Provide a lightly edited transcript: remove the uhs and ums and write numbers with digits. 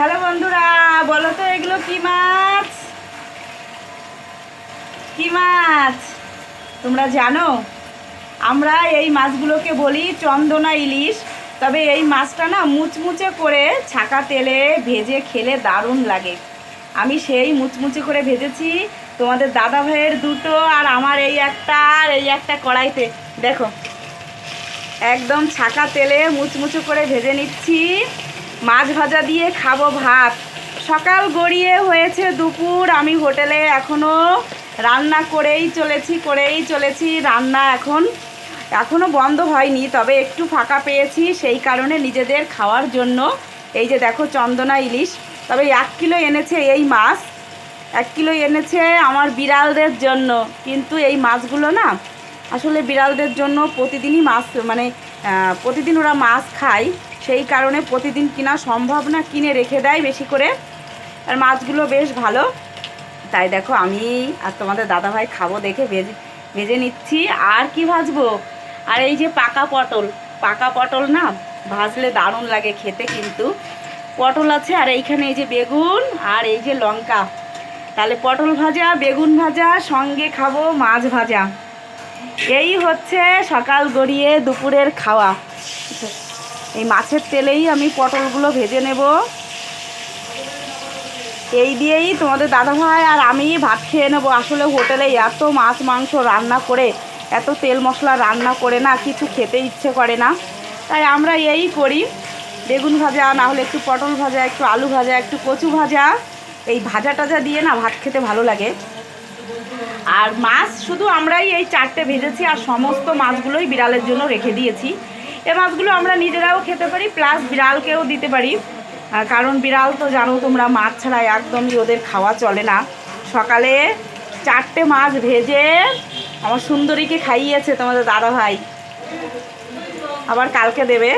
Hello বন্ধুরা, বলো তো এগুলো কি মাছ? কি মাছ তোমরা জানো? আমরা এই মাছগুলোকে বলি চন্দনা ইলিশ। তবে এই মাছটা না মুচমুচে করে ছাকা তেলে ভেজে খেলে দারুণ লাগে। আমি সেই মুচমুচে করে ভেজেছি। তোমাদের দাদা ভাইয়ের দুটো আর আমার এই একটা কড়াইতে দেখো, একদম ছাকা তেলে মুচমুচে করে ভেজে নিচ্ছি। মাছ ভাজা দিয়ে খাবো ভাত। সকাল গড়িয়ে হয়েছে দুপুর, আমি হোটেলে এখনও রান্না করেই চলেছি। রান্না এখনও বন্ধ হয়নি, তবে একটু ফাঁকা পেয়েছি, সেই কারণে নিজেদের খাওয়ার জন্য এই যে দেখো চন্দনা ইলিশ। তবে 1 কিলো এনেছে এই মাছ, 1 কিলো এনেছে আমার বিড়ালদের জন্য। কিন্তু এই মাছগুলো না আসলে বিড়ালদের জন্য প্রতিদিনই মাছ প্রতিদিন ওরা মাছ খায়, সেই কারণে প্রতিদিন কিনা সম্ভব না, কিনে রেখে দেয় বেশি করে। আর মাছগুলো বেশ ভালো, তাই দেখো আমি আর তোমাদের দাদাভাই খাবো দেখে ভেজে নিচ্ছি। আর কি ভাজবো? আর এই যে পাকা পটল না ভাজলে দারুণ লাগে খেতে। কিন্তু পটল আছে, আর এইখানে এই যে বেগুন আর এই যে লঙ্কা। তাহলে পটল ভাজা, বেগুন ভাজা, সঙ্গে খাবো মাছ ভাজা। এই হচ্ছে সকাল গড়িয়ে দুপুরের খাওয়া। এই মাছের তেলেই আমি পটলগুলো ভেজে নেব। এই দিয়েই তোমাদের দাদাভাই আর আমি ভাত খেয়ে নেবো। আসলে হোটেলে এত মাছ মাংস রান্না করে, এত তেল মশলা রান্না করে না কিছু খেতে ইচ্ছে করে না, তাই আমরা এই করি। বেগুন ভাজা, না হলে একটু পটল ভাজা, একটু আলু ভাজা, একটু কচু ভাজা। এই ভাজা টাজা দিয়ে না ভাত খেতে ভালো লাগে। আর মাছ শুধু আমরাই এই 4টে ভেজেছি, আর সমস্ত মাছগুলোই বিড়ালের জন্য রেখে দিয়েছি। এই মাছগুলো আমরা নিজেরাও খেতে পারি, প্লাস বিড়ালকেও দিতে পারি। কারণ বিড়াল তো জানো তোমরা, মাছ ছাড়া একদমই ওদের খাওয়া চলে না। সকালে 4টে মাছ ভেজে আমার সুন্দরীকে খাইয়েছে তোমাদের দাদাভাই, আবার কালকে দেবে।